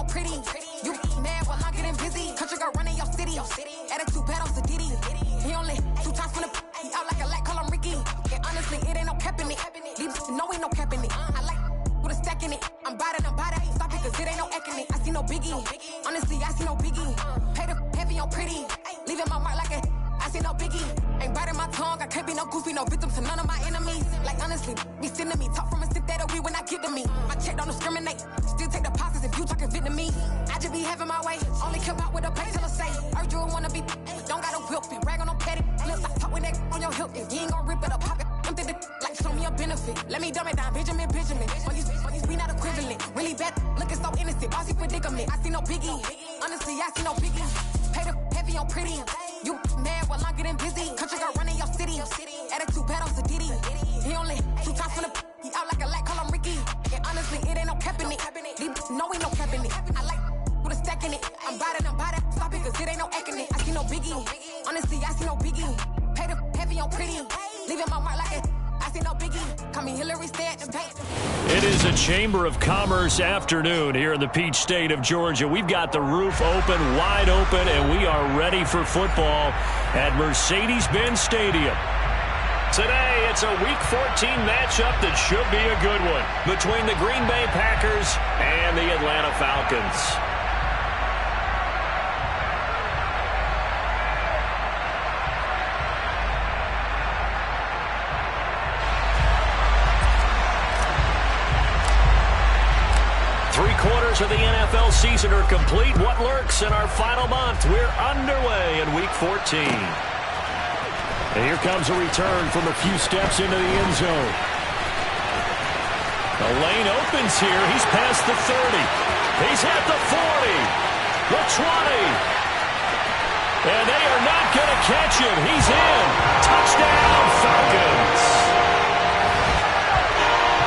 on pretty. You mad while I'm getting busy. Country girl running your city. Attitude bad on Sadidi. He only 2 times from the he out like a light, call him Ricky. And honestly, it ain't no cap in it. These know ain't no cap in it. I like with a stack in it. I'm bad. Stop it, cause it ain't no acting it. I see no biggie. Honestly, I see no biggie. Pay the heavy on pretty. Leaving my mark like a I see no biggie. Ain't biting my tongue. I can't be no goofy, no victim to none of my enemies. Like honestly, be sending me talk from a sip that'll be when I get to me. My check don't discriminate. Still take deposits if you talking Vietnamese. I just be having my way. Only come out with a pay till I say. Heard you wanna be, don't got a whip and rag on no petty. Lips like talk with that on your hip. If you ain't gon' rip it up, pop it. Empty the like show me a benefit. Let me dumb it down, Benjamin. All these be not equivalent. Really bad, looking so innocent. Bossy predicament. I see no biggie. Honestly, I see no biggie. Pay the heavy on pretty. You mad while I'm getting busy. Country girl running your city. Attitude bad on Sadidi. He only 2 times from the he out like a light, call him Ricky. And honestly, it ain't no cap in it. These know ain't no cap in it. I like with a stack in it. I'm bad. Stop it, cause it ain't no acting it. I see no biggie. Honestly, I see no biggie. Pay the heavy on pretty. Leaving my mark like I see no biggie. Call me Hillary, stay at the bank. It is a Chamber of Commerce afternoon here in the Peach State of Georgia. We've got the roof open, wide open, and we are ready for football at Mercedes-Benz Stadium. Today, it's a Week 14 matchup that should be a good one between the Green Bay Packers and the Atlanta Falcons. Three-quarters of the NFL season are complete. What lurks in our final month? We're underway in Week 14. And here comes a return from a few steps into the end zone. The lane opens here. He's past the 30. He's at the 40. The 20. And they are not going to catch him. He's in. Touchdown, Falcons.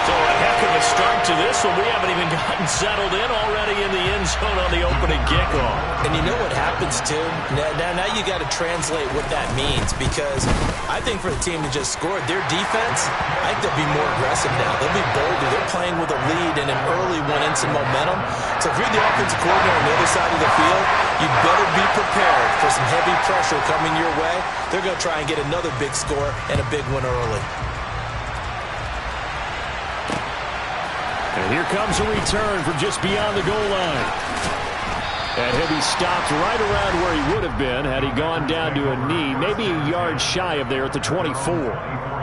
So a heck of a start to this one. We haven't even gotten settled in already in the end zone on the opening kickoff. And you know what happens, too? Now you got to translate what that means, because I think for the team to just score, their defense, I think they'll be more aggressive now. They'll be bolder. They're playing with a lead and an early one and some momentum. So if you're the offensive coordinator on the other side of the field, you better be prepared for some heavy pressure coming your way. They're going to try and get another big score and a big one early. And here comes a return from just beyond the goal line. And he'll be stopped right around where he would have been had he gone down to a knee, maybe a yard shy of there at the 24.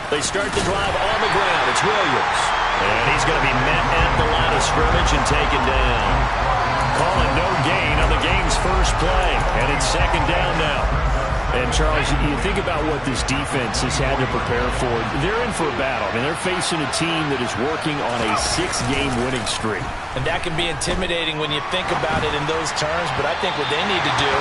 They start the drive on the ground. It's Williams. And he's going to be met at the line of scrimmage and taken down. Calling no gain on the game's first play. And it's second down now. And, Charles, you think about what this defense has had to prepare for. They're in for a battle. I mean, they're facing a team that is working on a 6-game winning streak. And that can be intimidating when you think about it in those terms, but I think what they need to do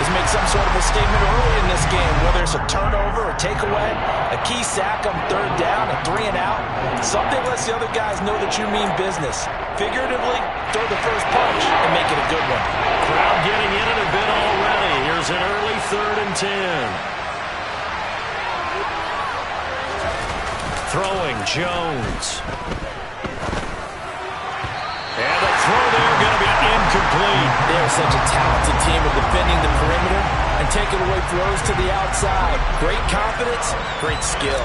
is make some sort of a statement early in this game, whether it's a turnover or takeaway, a key sack on third down, a 3-and-out. Something lets the other guys know that you mean business. Figuratively, throw the first punch and make it a good one. Crowd getting in it a bit already. Here's an early 3rd and 10. Throwing Jones. And the throw there going to be incomplete. They're such a talented team of defending the perimeter and taking away throws to the outside. Great confidence, great skill.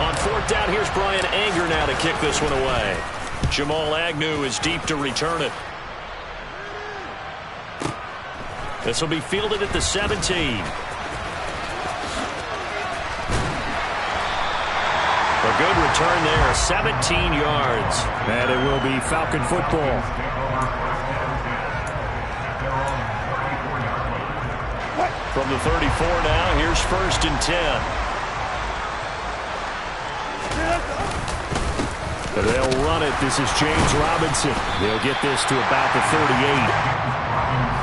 On 4th down, here's Brian Anger now to kick this one away. Jamal Agnew is deep to return it. This will be fielded at the 17. A good return there, 17 yards. And it will be Falcon football. From the 34 now, here's 1st and 10. They'll run it. This is James Robinson. They'll get this to about the 38.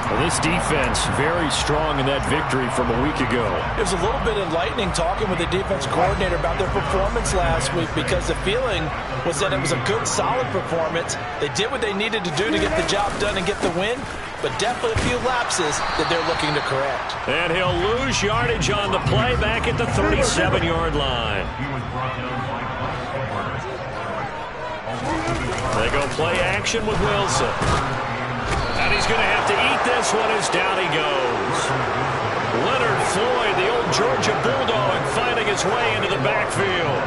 Well, this defense very strong in that victory from a week ago. It was a little bit enlightening talking with the defense coordinator about their performance last week, because the feeling was that it was a good, solid performance. They did what they needed to do to get the job done and get the win, but definitely a few lapses that they're looking to correct. And he'll lose yardage on the play back at the 37-yard line. They go play action with Wilson. And he's going to have to eat this one as down he goes. Leonard Floyd, the old Georgia Bulldog, finding his way into the backfield.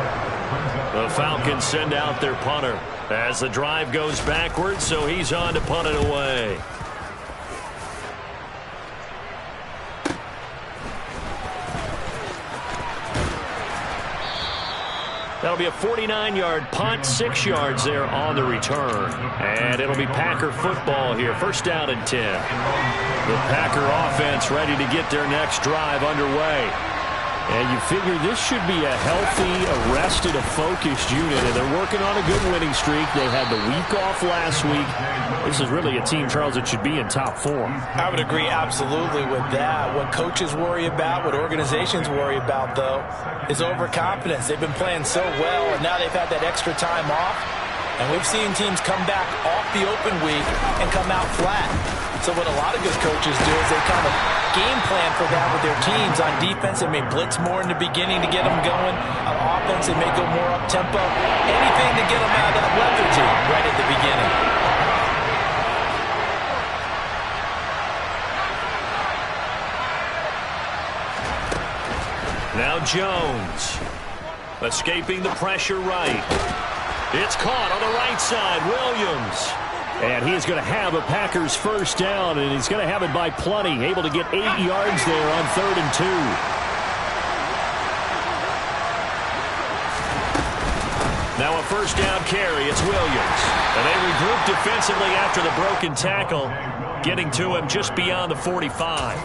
The Falcons send out their punter as the drive goes backwards, so he's on to punt it away. That'll be a 49-yard punt, 6 yards there on the return. And it'll be Packer football here, first down and 10. The Packer offense ready to get their next drive underway. And you figure this should be a healthy, arrested, a focused unit. And they're working on a good winning streak. They had the week off last week. This is really a team, Charles, that should be in top 4. I would agree absolutely with that. What coaches worry about, what organizations worry about, though, is overconfidence. They've been playing so well, and now they've had that extra time off. And we've seen teams come back off the open week and come out flat. So what a lot of good coaches do is they kind of game plan for that with their teams. On defense, they may blitz more in the beginning to get them going. On offense, they may go more up-tempo. Anything to get them out of that lethargy right at the beginning. Now Jones, escaping the pressure right. It's caught on the right side, Williams. And he's going to have a Packers first down, and he's going to have it by plenty. Able to get 8 yards there on 3rd and 2. Now a first down carry, it's Williams. And they regroup defensively after the broken tackle, getting to him just beyond the 45.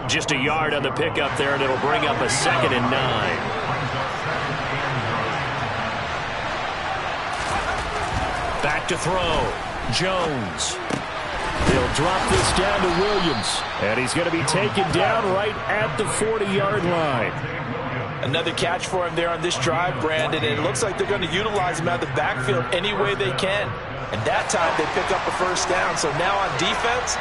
Just a yard on the pickup there, and it'll bring up a 2nd and 9. Back to throw. Jones. He'll drop this down to Williams. And he's going to be taken down right at the 40-yard line. Another catch for him there on this drive, Brandon. And it looks like they're going to utilize him out of the backfield any way they can. And that time they pick up a first down. So now on defense,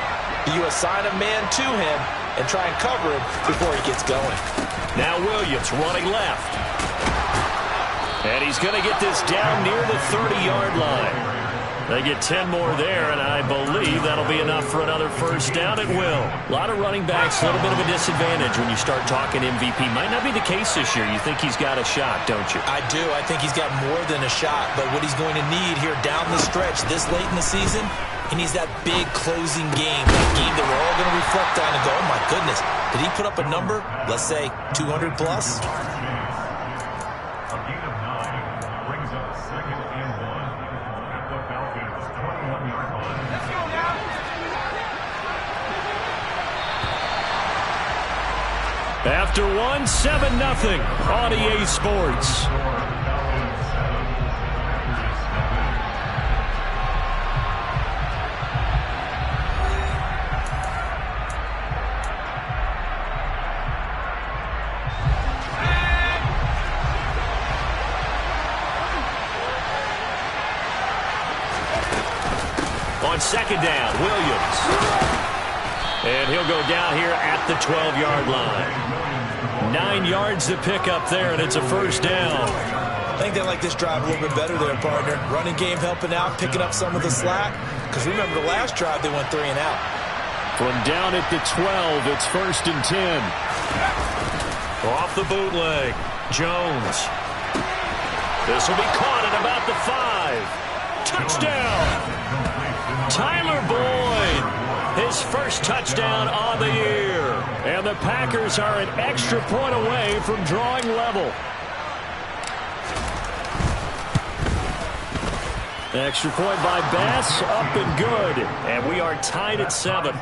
you assign a man to him and try and cover him before he gets going. Now Williams running left. And he's going to get this down near the 30-yard line. They get 10 more there, and I believe that'll be enough for another first down. It will. A lot of running backs, a little bit of a disadvantage when you start talking MVP. Might not be the case this year. You think he's got a shot, don't you? I do. I think he's got more than a shot. But what he's going to need here down the stretch this late in the season, he needs that big closing game, that game that we're all going to reflect on and go, oh, my goodness, did he put up a number, let's say, 200 plus? After one, 7-0 on EA Sports. On 2nd down, Williams. And he'll go down here at the 12-yard line. 9 yards to pick up there, and it's a first down. I think they like this drive a little bit better there, partner. Running game helping out, picking up some of the slack. Because remember, the last drive they went 3 and out. From down at the 12, it's 1st and 10. Off the bootleg, Jones. This will be caught at about the 5. Touchdown! Tyler Boyd. His first touchdown on the year. And the Packers are an extra point away from drawing level. Extra point by Bass, up and good. And we are tied at 7.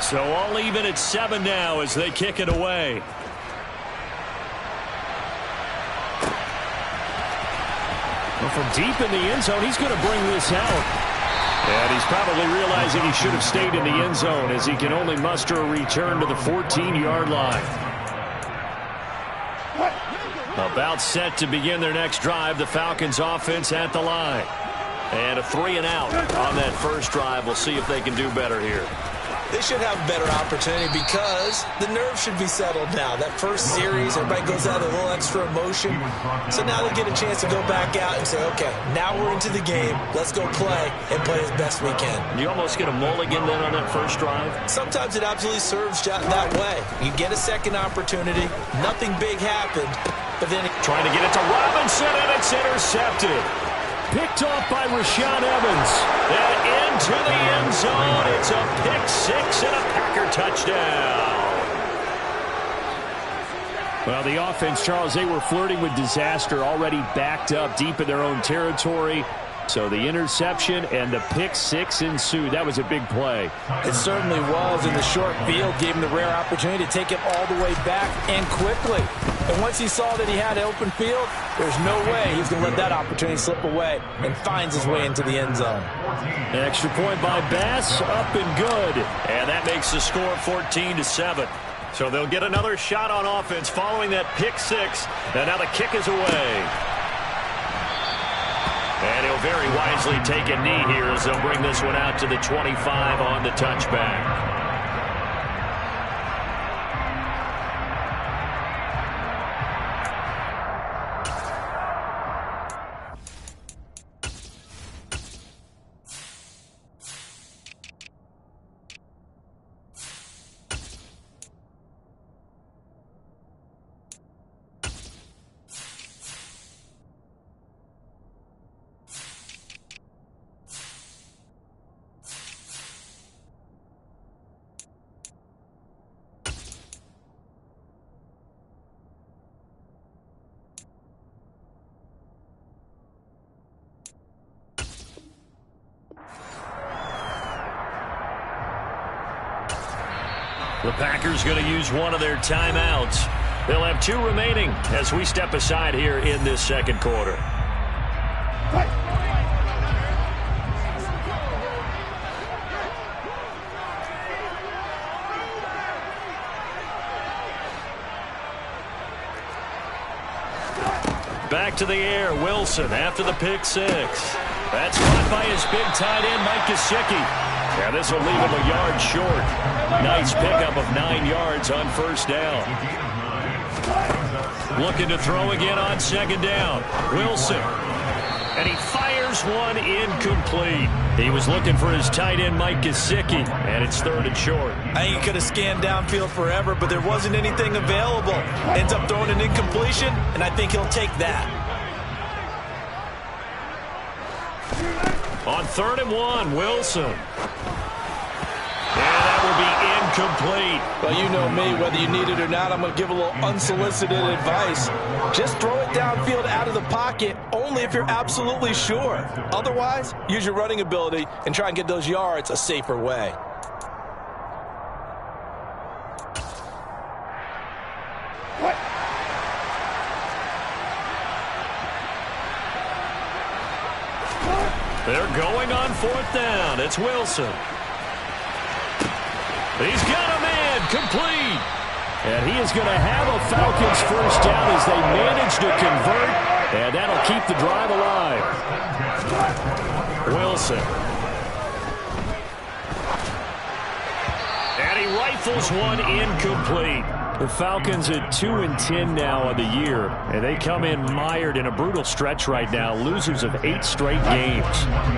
So all even at 7 now as they kick it away. Well, from deep in the end zone, he's going to bring this out. And he's probably realizing he should have stayed in the end zone as he can only muster a return to the 14-yard line. About set to begin their next drive, the Falcons offense at the line. And a 3-and-out on that first drive. We'll see if they can do better here. They should have a better opportunity because the nerves should be settled now. That first series, everybody goes out with a little extra emotion. So now they get a chance to go back out and say, okay, now we're into the game. Let's go play and play as best we can. You almost get a mulligan then on that first drive? Sometimes it absolutely serves that way. You get a second opportunity. Nothing big happened. But then trying to get it to Robinson, and it's intercepted. Picked off by Rashaan Evans. And into the end zone. It's a pick six and a Packer touchdown. Well, the offense, Charles, they were flirting with disaster, already backed up deep in their own territory. So the interception and the pick six ensued. That was a big play. It certainly was, and the short field gave him the rare opportunity to take it all the way back and quickly. And once he saw that he had open field, there's no way he's going to let that opportunity slip away, and finds his way into the end zone. An extra point by Bass, up and good. And that makes the score 14-7. So they'll get another shot on offense following that pick six. And now the kick is away. And he'll very wisely take a knee here as they'll bring this one out to the 25 on the touchback. The Packers going to use one of their timeouts. They'll have 2 remaining as we step aside here in this second quarter. Back to the air, Wilson after the pick six. That's caught by his big tight end, Mike Gesicki. Yeah, this will leave him a yard short. Nice pickup of 9 yards on first down. Looking to throw again on second down. Wilson. And he fires one incomplete. He was looking for his tight end, Mike Gesicki, and it's 3rd and short. I think he could have scanned downfield forever, but there wasn't anything available. Ends up throwing an incompletion, and I think he'll take that. On 3rd and 1, Wilson. And that will be incomplete. Well, you know me, whether you need it or not, I'm going to give a little unsolicited advice. Just throw it downfield out of the pocket only if you're absolutely sure. Otherwise, use your running ability and try and get those yards a safer way. They're going on 4th down. It's Wilson. He's got a man complete. And he is going to have a Falcons first down as they manage to convert. And that'll keep the drive alive. Wilson. And he rifles one incomplete. The Falcons at 2-10 now on the year, and they come in mired in a brutal stretch right now, losers of 8 straight games.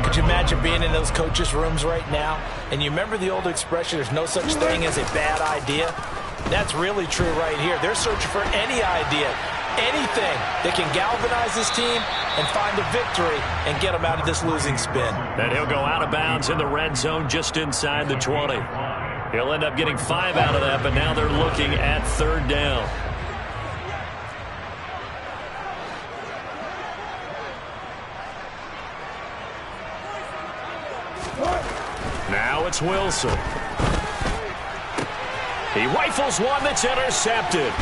Could you imagine being in those coaches' rooms right now? And you remember the old expression, there's no such thing as a bad idea? That's really true right here. They're searching for any idea, anything that can galvanize this team and find a victory and get them out of this losing spin. And he'll go out of bounds in the red zone just inside the 20. He'll end up getting 5 out of that, but now they're looking at 3rd down. Now it's Wilson. He rifles one that's intercepted.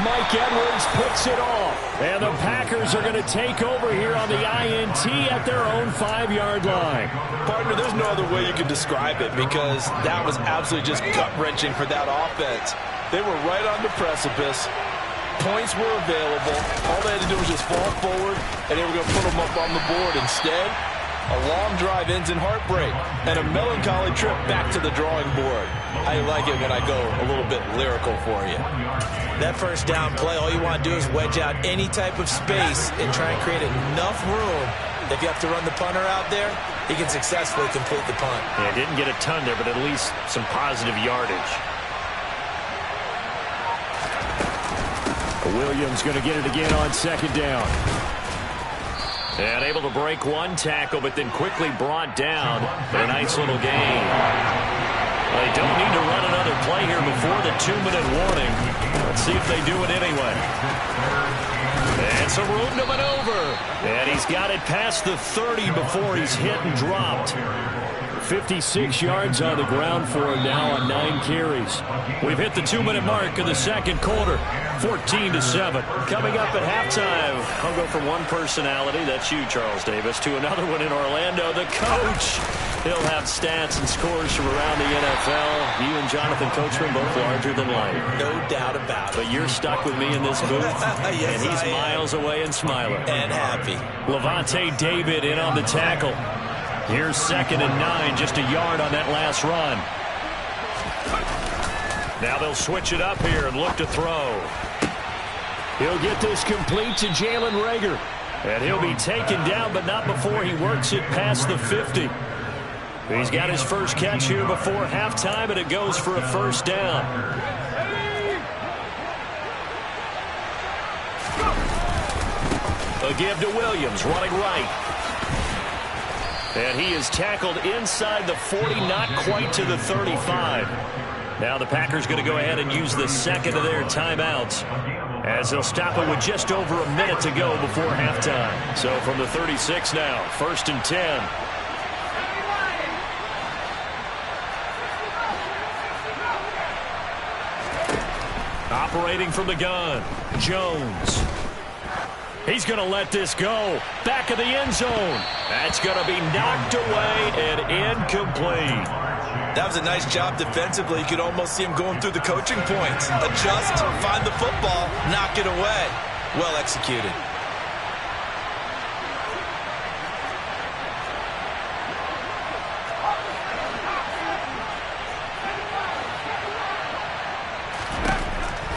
Mike Edwards picks it off. And the Packers are going to take over here on the INT at their own 5-yard line. Partner, there's no other way you can describe it because that was absolutely just gut-wrenching for that offense. They were right on the precipice. Points were available. All they had to do was just fall forward, and they were going to put them up on the board. Instead, a long drive ends in heartbreak and a melancholy trip back to the drawing board. I like it when I go a little bit lyrical for you. That first down play, all you want to do is wedge out any type of space and try and create enough room. If you have to run the punter out there, he can successfully complete the punt. Yeah, didn't get a ton there, but at least some positive yardage. Williams going to get it again on second down. And able to break one tackle, but then quickly brought down. But a nice little gain. They don't need to run another play here before the 2-minute warning. Let's see if they do it anyway. And some room to maneuver. And he's got it past the 30 before he's hit and dropped. 56 yards on the ground for him now on 9 carries. We've hit the 2-minute mark of the second quarter. 14-7. Coming up at halftime, I'll go from one personality, that's you, Charles Davis, to another one in Orlando, the coach. He'll have stats and scores from around the NFL. You and Jonathan Coachman both larger than life. No doubt about it. But you're stuck with me in this booth. Yes, and he's miles away and smiling. And happy. Levante David in on the tackle. Here's 2nd and 9, just a yard on that last run. Now they'll switch it up here and look to throw. He'll get this complete to Jalen Reagor. And he'll be taken down, but not before he works it past the 50. He's got his first catch here before halftime, and it goes for a first down. A give to Williams, running right. And he is tackled inside the 40, not quite to the 35. Now the Packers going to go ahead and use the second of their timeouts, as they'll stop it with just over a minute to go before halftime. So from the 36 now, 1st and 10. Operating from the gun, Jones. He's going to let this go. Back of the end zone. That's going to be knocked away and incomplete. That was a nice job defensively. You could almost see him going through the coaching points. Adjust, find the football, knock it away. Well executed.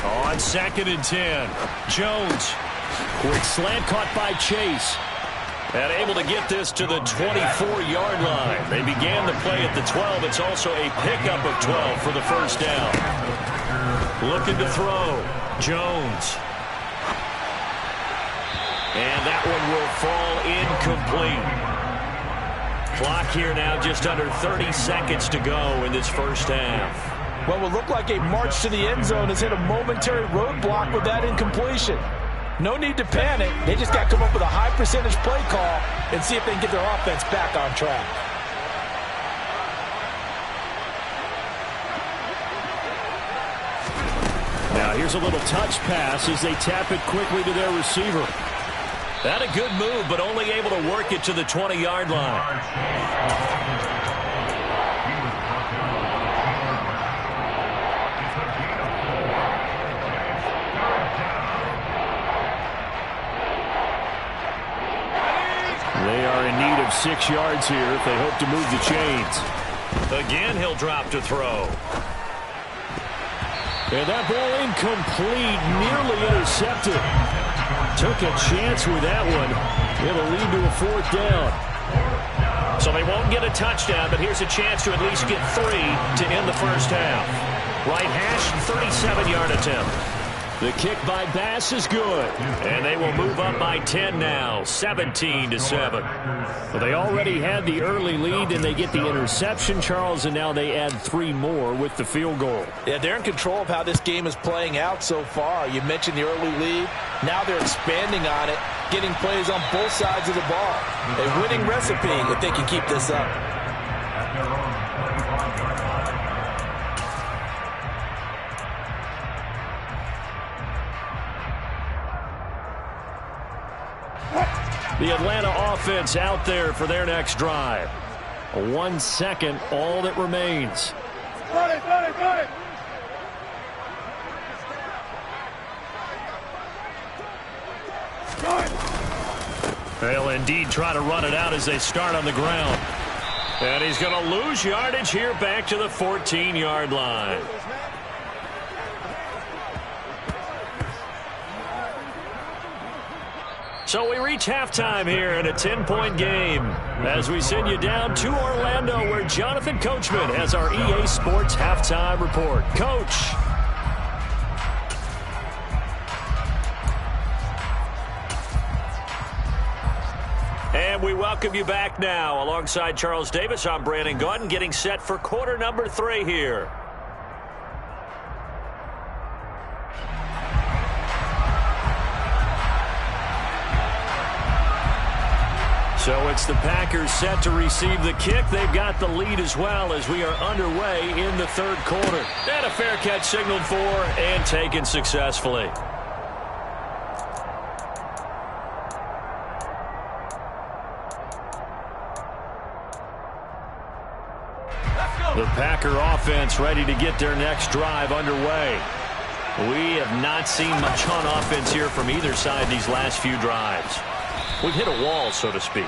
On 2nd and 10, Jones. Quick slant caught by Chase. And able to get this to the 24-yard line. They began the play at the 12. It's also a pickup of 12 for the first down. Looking to throw. Jones. And that one will fall incomplete. Clock here now just under 30 seconds to go in this first half. What will look like a march to the end zone has hit a momentary roadblock with that incompletion. No need to panic. They just got to come up with a high percentage play call and see if they can get their offense back on track. Now here's a little touch pass as they tap it quickly to their receiver. That a good move, but only able to work it to the 20-yard line. They are in need of 6 yards here if they hope to move the chains. Again, he'll drop to throw. And that ball incomplete, nearly intercepted. Took a chance with that one. It'll lead to a 4th down. So they won't get a touchdown, but here's a chance to at least get 3 to end the first half. Right hash, 37-yard attempt. The kick by Bass is good. And they will move up by 10 now, 17-7. Well, they already had the early lead, and they get the interception, Charles, and now they add 3 more with the field goal. Yeah, they're in control of how this game is playing out so far. You mentioned the early lead. Now they're expanding on it, getting plays on both sides of the ball. A winning recipe if they can keep this up. The Atlanta offense out there for their next drive. 1 second, all that remains. They'll indeed try to run it out as they start on the ground. And he's going to lose yardage here back to the 14-yard line. So we reach halftime here in a 10-point game as we send you down to Orlando where Jonathan Coachman has our EA Sports halftime report. Coach. And we welcome you back now. Alongside Charles Davis, I'm Brandon Gaudin, getting set for quarter number 3 here. So it's the Packers set to receive the kick. They've got the lead as well as we are underway in the third quarter. And a fair catch signaled for and taken successfully. The Packer offense ready to get their next drive underway. We have not seen much on offense here from either side these last few drives. We've hit a wall, so to speak.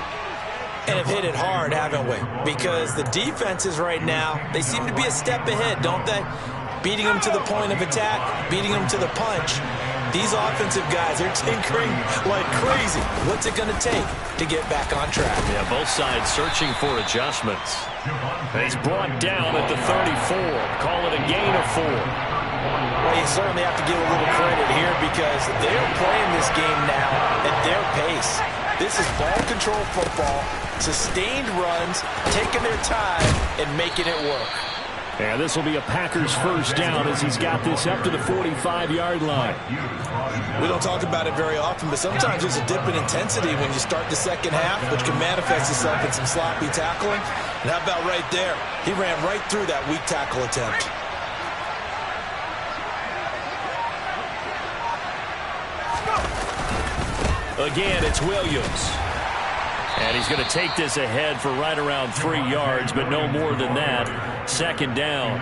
And have hit it hard, haven't we? Because the defenses right now, they seem to be a step ahead, don't they? Beating them to the point of attack, beating them to the punch. These offensive guys, they're tinkering like crazy. What's it going to take to get back on track? Yeah, both sides searching for adjustments. And he's brought down at the 34. Call it a gain of 4. Well, you certainly have to give a little credit here because they're playing this game now at their pace. This is ball control football, sustained runs, taking their time, and making it work. And this will be a Packers first down as he's got this up to the 45-yard line. We don't talk about it very often, but sometimes there's a dip in intensity when you start the second half, which can manifest itself in some sloppy tackling. And how about right there? He ran right through that weak tackle attempt. Again, it's Williams. And he's going to take this ahead for right around 3 yards, but no more than that. Second down.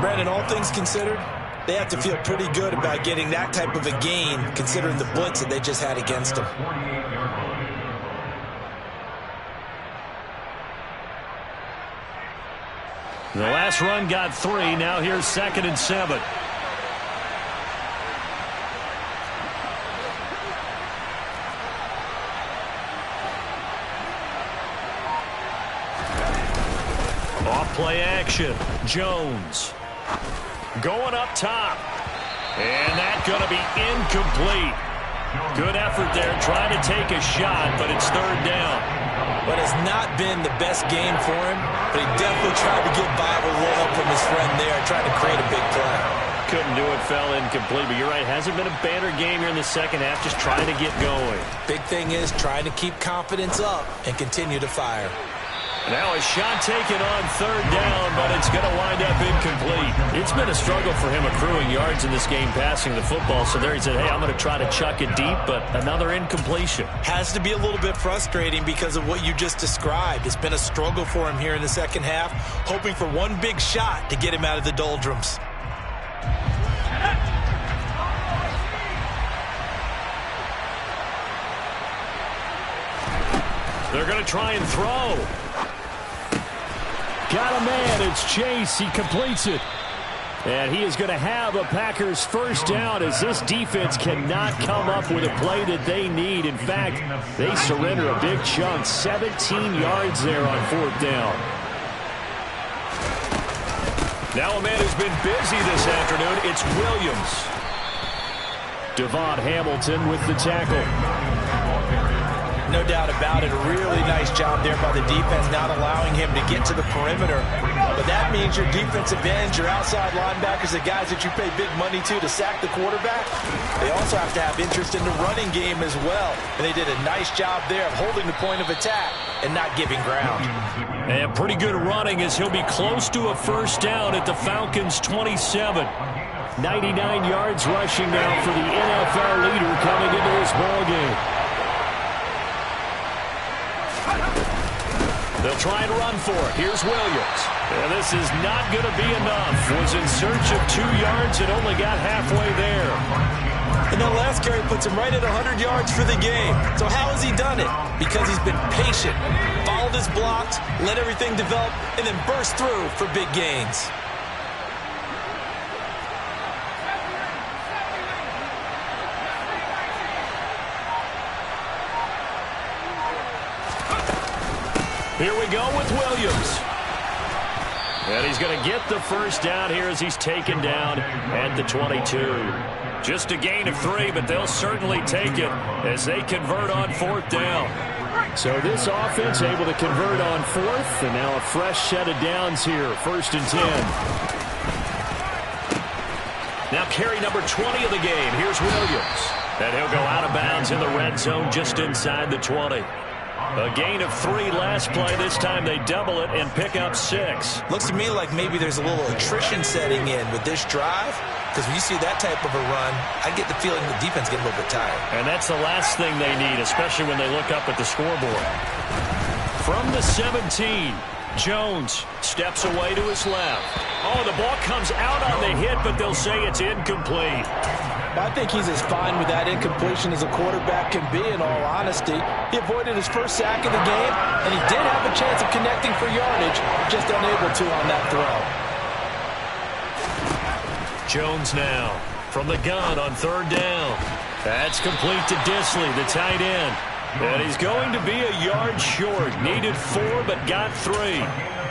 Brandon, all things considered, they have to feel pretty good about getting that type of a gain, considering the blitz that they just had against them. The last run got 3. Now here's 2nd and 7. Play action. Jones going up top. And that's going to be incomplete. Good effort there trying to take a shot, but it's 3rd down. But it's not been the best game for him, but he definitely tried to get by with a little help from his friend there, trying to create a big play. Couldn't do it, fell incomplete, but you're right, hasn't been a banner game here in the second half, just trying to get going. Big thing is trying to keep confidence up and continue to fire. Now a shot taken on 3rd down, but it's going to wind up incomplete. It's been a struggle for him accruing yards in this game passing the football. So there he said, hey, I'm going to try to chuck it deep, but another incompletion. Has to be a little bit frustrating because of what you just described. It's been a struggle for him here in the second half, hoping for one big shot to get him out of the doldrums. They're going to try and throw. Got a man. It's Chase. He completes it. And he is going to have a Packers first down as this defense cannot come up with a play that they need. In fact, they surrender a big chunk. 17 yards there on 4th down. Now a man who's been busy this afternoon. It's Williams. Devon Hamilton with the tackle. No doubt about it. A really nice job there by the defense, not allowing him to get to the perimeter. But that means your defensive ends, your outside linebackers, the guys that you pay big money to sack the quarterback, they also have to have interest in the running game as well. And they did a nice job there of holding the point of attack and not giving ground. And pretty good running as he'll be close to a first down at the Falcons' 27. 99 yards rushing now for the NFL leader coming into this ballgame. They'll try and run for it. Here's Williams. And this is not going to be enough. Was in search of 2 yards and only got halfway there. And that last carry puts him right at 100 yards for the game. So how has he done it? Because he's been patient, followed his blocks, let everything develop, and then burst through for big gains. Here we go with Williams. And he's going to get the first down here as he's taken down at the 22. Just a gain of 3, but they'll certainly take it as they convert on 4th down. So this offense able to convert on 4th, and now a fresh set of downs here, 1st and 10. Now carry number 20 of the game. Here's Williams. And he'll go out of bounds in the red zone just inside the 20. A gain of 3 last play. This time they double it and pick up 6. Looks to me like maybe there's a little attrition setting in with this drive, because when you see that type of a run, I get the feeling the defense getting a little bit tired. And that's the last thing they need, especially when they look up at the scoreboard. From the 17, Jones steps away to his left. Oh, the ball comes out on the hit, but they'll say it's incomplete. I think he's as fine with that incompletion as a quarterback can be, in all honesty. He avoided his first sack of the game, and he did have a chance of connecting for yardage, just unable to on that throw. Jones now from the gun on 3rd down. That's complete to Disley, the tight end. And he's going to be a yard short. Needed 4, but got 3.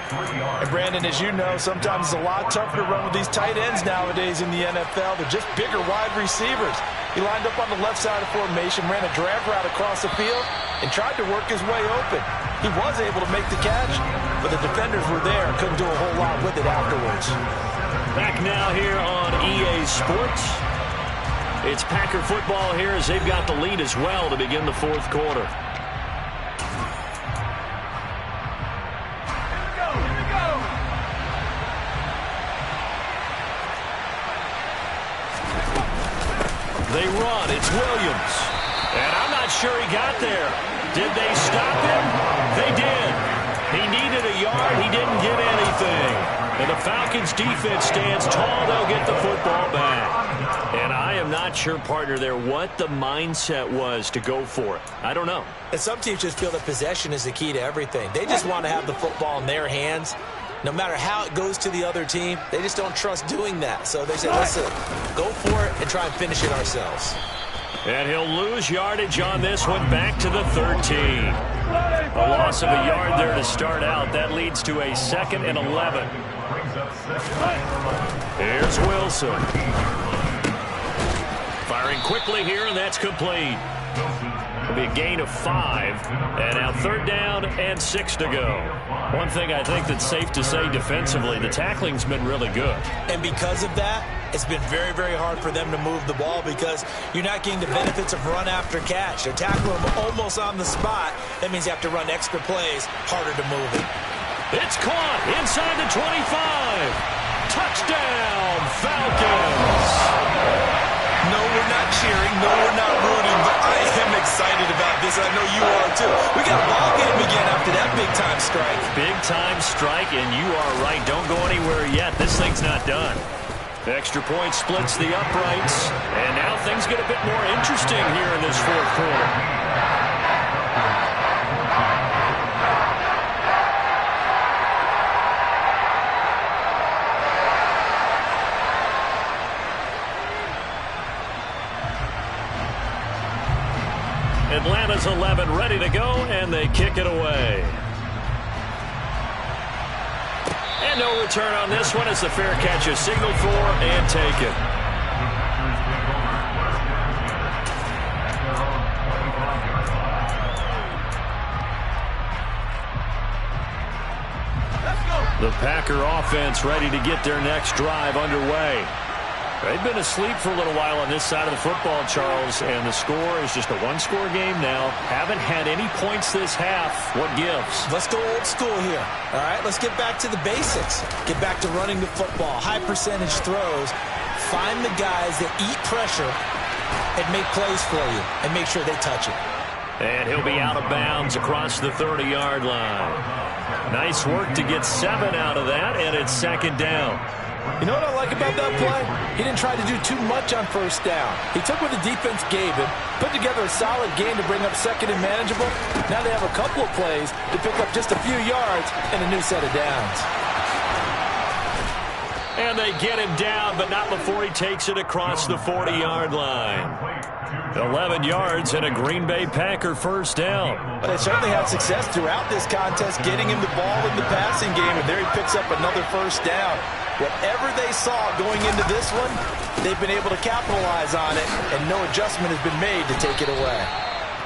And Brandon, as you know, sometimes it's a lot tougher to run with these tight ends nowadays in the NFL. They're just bigger wide receivers. He lined up on the left side of formation, ran a drag route across the field, and tried to work his way open. He was able to make the catch, but the defenders were there and couldn't do a whole lot with it afterwards. Back now here on EA Sports. It's Packer football here as they've got the lead as well to begin the 4th quarter. They run. It's Williams. And I'm not sure he got there. Did they stop him? They did. He needed a yard. He didn't get anything. And the Falcons defense stands tall. They'll get the football back. And I am not sure, partner, there what the mindset was to go for it. I don't know. And some teams just feel that possession is the key to everything. They just want to have the football in their hands. No matter how it goes to the other team, they just don't trust doing that. So they say, listen, go for it and try and finish it ourselves. And he'll lose yardage on this one, back to the 13. A loss of a yard there to start out. That leads to a 2nd and 11. Here's Wilson. Firing quickly here, and that's complete. It'll be a gain of 5, and now 3rd down and 6 to go. One thing I think that's safe to say defensively, the tackling's been really good. And because of that, it's been very, very hard for them to move the ball because you're not getting the benefits of run after catch. They're tackling them almost on the spot. That means you have to run extra plays, harder to move it. It's caught inside the 25. Touchdown, Falcons. No, we're not cheering. No, we're not rooting. But I am excited about this. I know you are, too. We got a ball game again after that big-time strike. Big-time strike, and you are right. Don't go anywhere yet. This thing's not done. The extra point splits the uprights, and now things get a bit more interesting here in this 4th quarter. Atlanta's 11 ready to go, and they kick it away. And no return on this one as the fair catch is signaled for and taken. The Packer offense ready to get their next drive underway. They've been asleep for a little while on this side of the football, Charles, and the score is just a one-score game now. Haven't had any points this half. What gives? Let's go old school here. All right, let's get back to the basics. Get back to running the football, high percentage throws. Find the guys that eat pressure and make plays for you and make sure they touch it. And he'll be out of bounds across the 30-yard line. Nice work to get 7 out of that, and it's second down. You know what I like about that play? He didn't try to do too much on first down. He took what the defense gave him, put together a solid game to bring up second and manageable. Now they have a couple of plays to pick up just a few yards and a new set of downs. And they get him down, but not before he takes it across the 40-yard line. 11 yards and a Green Bay Packer first down. But they certainly had success throughout this contest, getting him the ball in the passing game, and there he picks up another first down. Whatever they saw going into this one, they've been able to capitalize on it, and no adjustment has been made to take it away.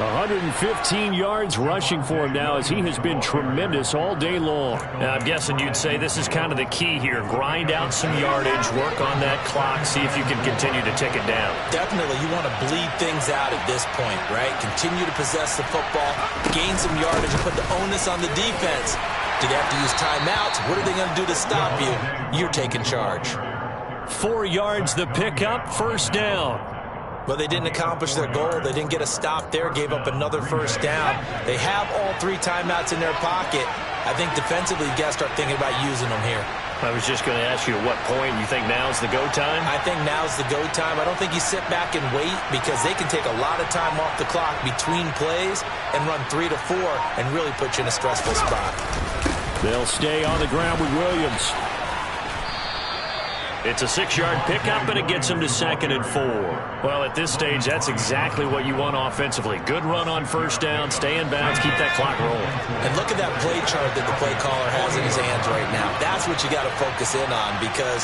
115 yards rushing for him now as he has been tremendous all day long. Now, I'm guessing you'd say this is kind of the key here. Grind out some yardage, work on that clock, see if you can continue to tick it down. Definitely, you want to bleed things out at this point, right? Continue to possess the football, gain some yardage, and put the onus on the defense. Do they have to use timeouts? What are they going to do to stop you? You're taking charge. 4 yards the pickup, first down. Well, they didn't accomplish their goal. They didn't get a stop there, gave up another first down. They have all 3 timeouts in their pocket. I think defensively, you got to start thinking about using them here. I was just going to ask you at what point you think now's the go time? I think now's the go time. I don't think you sit back and wait because they can take a lot of time off the clock between plays and run 3 to 4 and really put you in a stressful spot. They'll stay on the ground with Williams. It's a 6-yard pickup, and it gets him to 2nd and 4. Well, at this stage, that's exactly what you want offensively. Good run on first down, stay in bounds, keep that clock rolling. And look at that play chart that the play caller has in his hands right now. That's what you got to focus in on because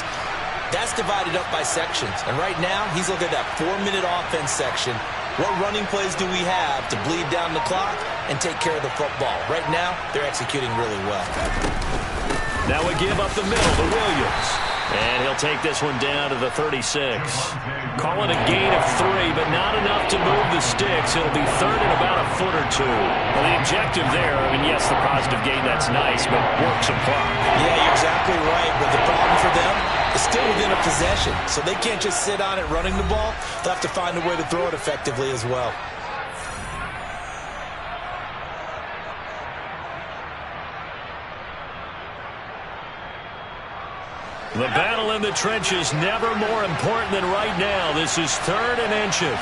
that's divided up by sections. And right now, he's looking at that 4-minute offense section. What running plays do we have to bleed down the clock and take care of the football? Right now, they're executing really well. Now we give up the middle to Williams. And he'll take this one down to the 36. Call it a gain of 3, but not enough to move the sticks. It'll be third and about a foot or 2. Well, the objective there, I mean, yes, the positive gain, that's nice, but work some clock. Yeah, you're exactly right. But the problem for them is still within a possession. So they can't just sit on it running the ball. They'll have to find a way to throw it effectively as well. The battle in the trenches never more important than right now. This is 3rd and inches.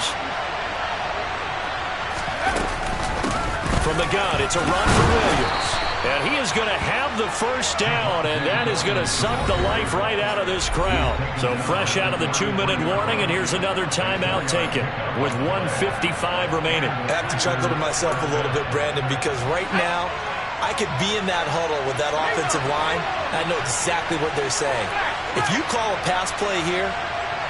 From the gun, it's a run for Williams. And he is going to have the first down, and that is going to suck the life right out of this crowd. So fresh out of the 2-minute warning, and here's another timeout taken with 1:55 remaining. I have to chuckle to myself a little bit, Brandon, because right now, I could be in that huddle with that offensive line, and I know exactly what they're saying. If you call a pass play here,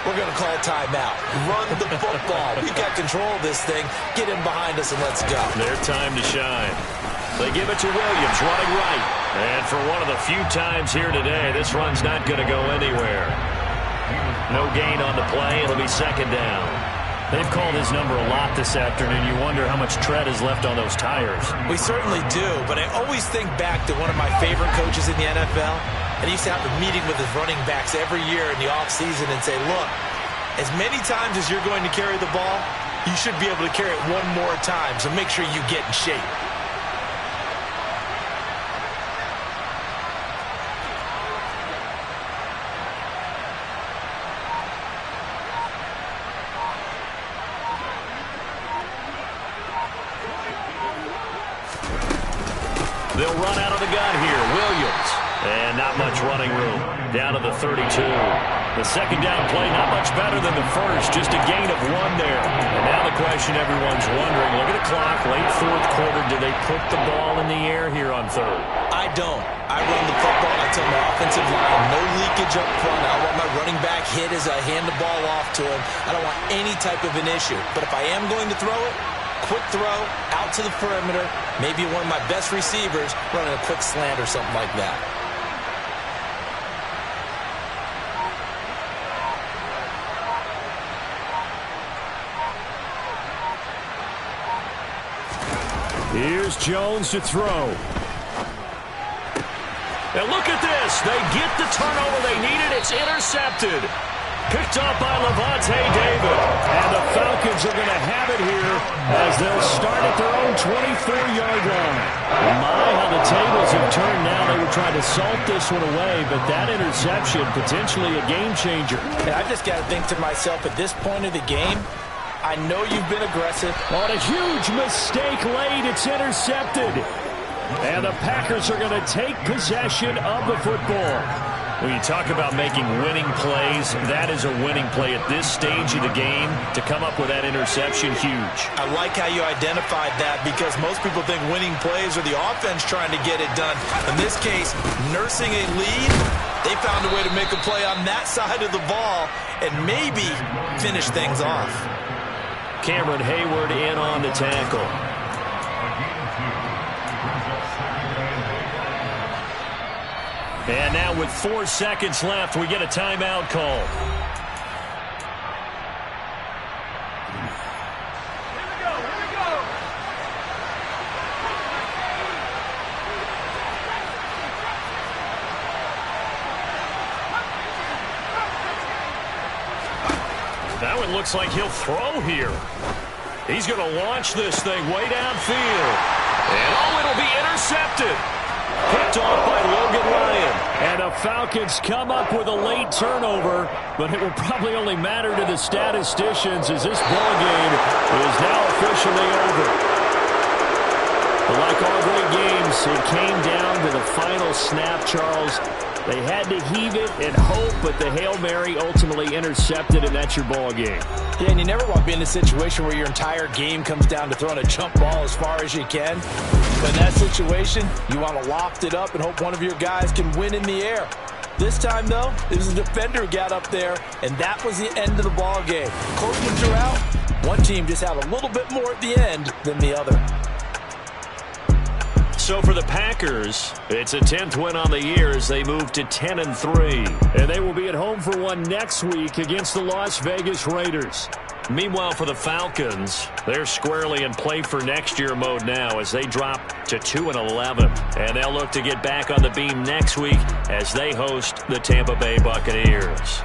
we're going to call a timeout. Run the football. We've got control of this thing. Get him behind us and let's go. Their time to shine. They give it to Williams, running right. And for one of the few times here today, this run's not going to go anywhere. No gain on the play. It'll be 2nd down. They've called his number a lot this afternoon. You wonder how much tread is left on those tires. We certainly do, but I always think back to one of my favorite coaches in the NFL. And he used to have a meeting with his running backs every year in the offseason and say, look, as many times as you're going to carry the ball, you should be able to carry it one more time, so make sure you get in shape. They'll run out of the gun here. Williams. And not much running room. Down to the 32. The 2nd down play, not much better than the first. Just a gain of 1 there. And now the question everyone's wondering, look at the clock, late 4th quarter. Do they put the ball in the air here on 3rd? I don't. I run the football. I tell my offensive line, no leakage up front. I want my running back hit as I hand the ball off to him. I don't want any type of an issue. But if I am going to throw it, quick throw, out to the perimeter, maybe one of my best receivers running a quick slant or something like that. Here's Jones to throw. And look at this. They get the turnover they needed. It's intercepted. Picked off by Levante David. And the Falcons are going to have it here as they'll start at their own 24-yard line. My, how the tables have turned now. They were trying to salt this one away, but that interception, potentially a game changer. And I just got to think to myself, at this point of the game, I know you've been aggressive. On a huge mistake late, it's intercepted. And the Packers are going to take possession of the football. When you talk about making winning plays, that is a winning play at this stage of the game. To come up with that interception, huge. I like how you identified that because most people think winning plays are the offense trying to get it done. In this case, nursing a lead, they found a way to make a play on that side of the ball and maybe finish things off. Cameron Hayward in on the tackle. And now with 4 seconds left, we get a timeout call. That one looks like he'll throw here. He's going to launch this thing way downfield. And oh, it'll be intercepted. Picked off by Logan Ryan. And the Falcons come up with a late turnover, but it will probably only matter to the statisticians as this ball game is now officially over. But like all great games, it came down to the final snap, Charles. They had to heave it and hope, but the Hail Mary ultimately intercepted, and that's your ball game. Yeah, and you never want to be in a situation where your entire game comes down to throwing a jump ball as far as you can. But in that situation, you want to loft it up and hope one of your guys can win in the air. This time, though, it was a defender who got up there, and that was the end of the ball game. Close ones are out. One team just had a little bit more at the end than the other. So for the Packers, it's a 10th win on the year as they move to 10-3. And they will be at home for one next week against the Las Vegas Raiders. Meanwhile, for the Falcons, they're squarely in play for next year mode now as they drop to 2-11. And they'll look to get back on the beam next week as they host the Tampa Bay Buccaneers.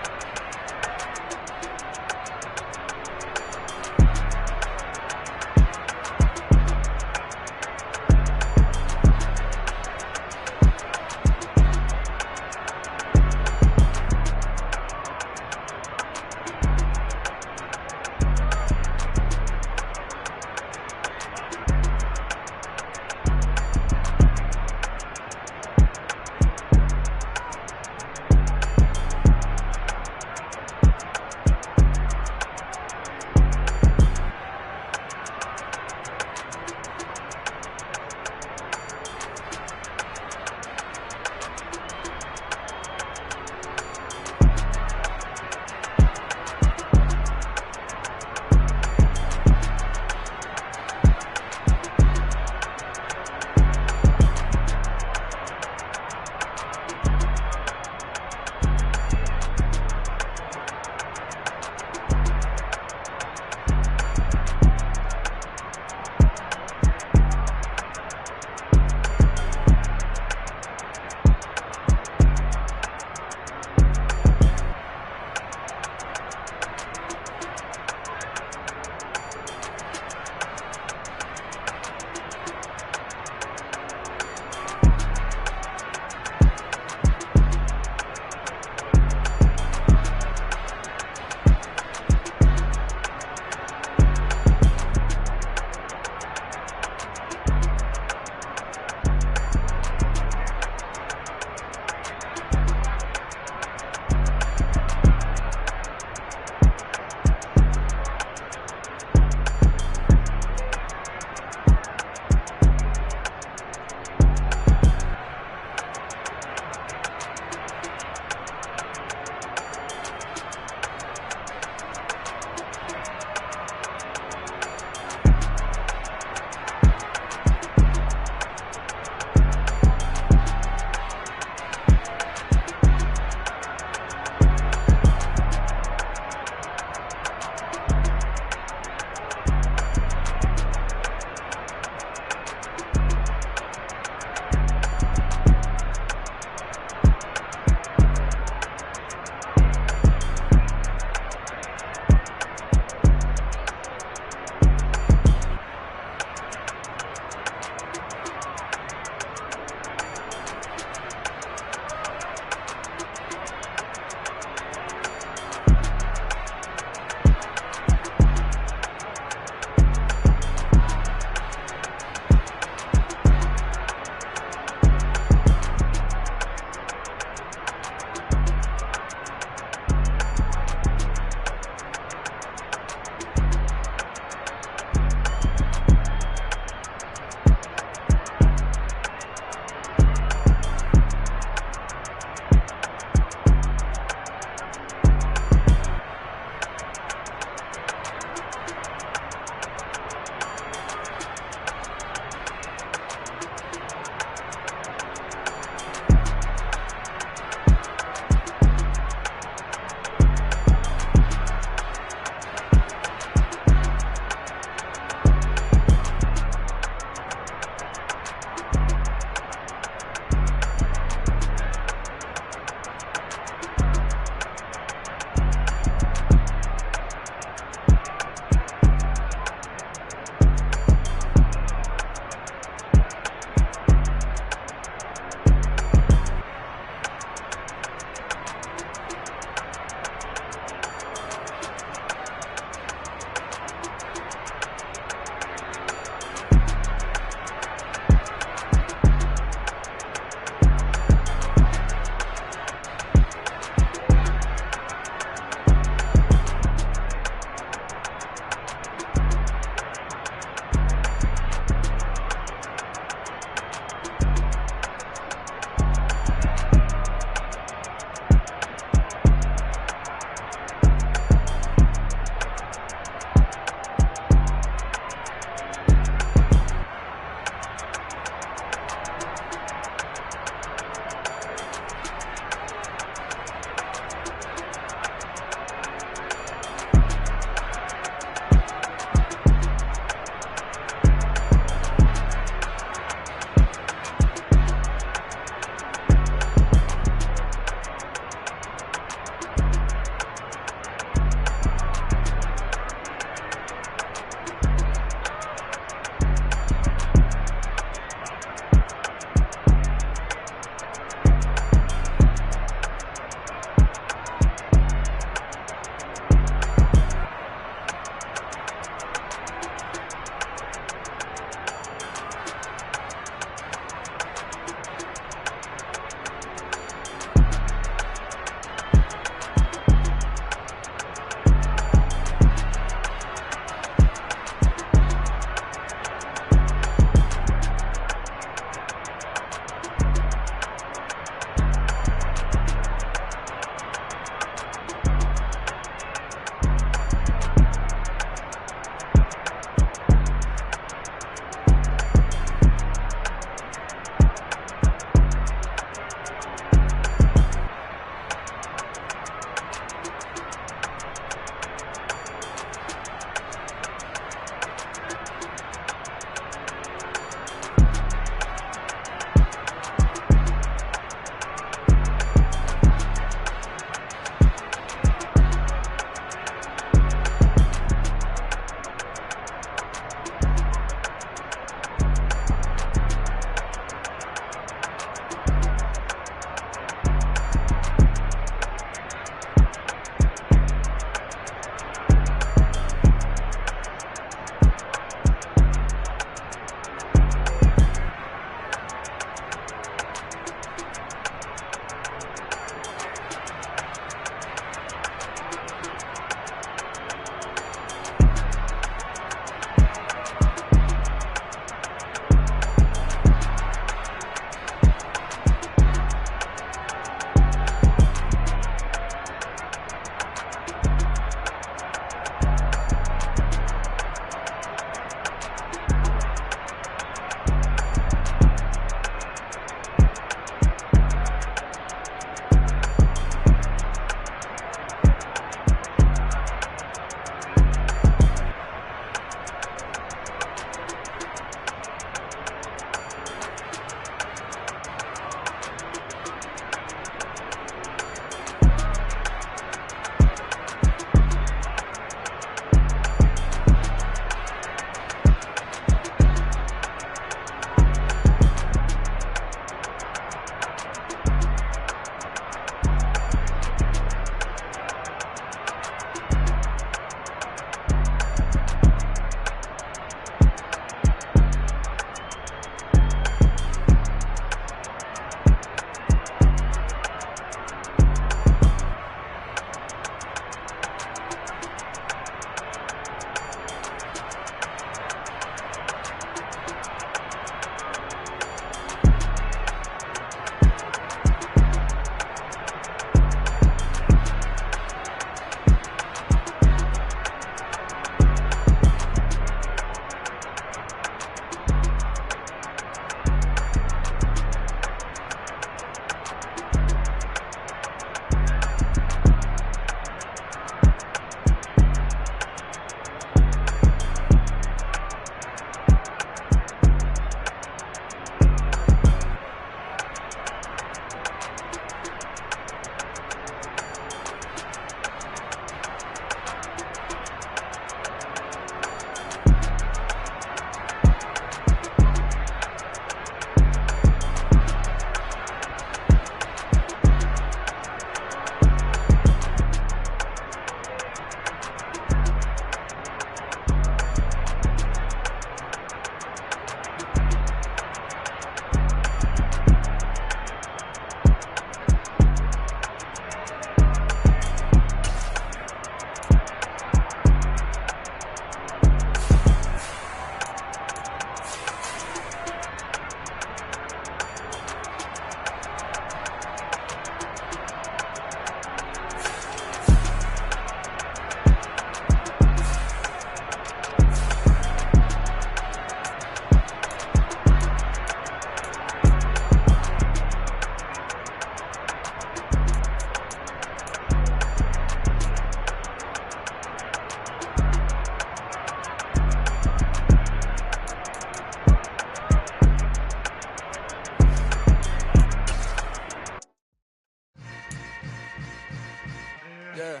Yeah.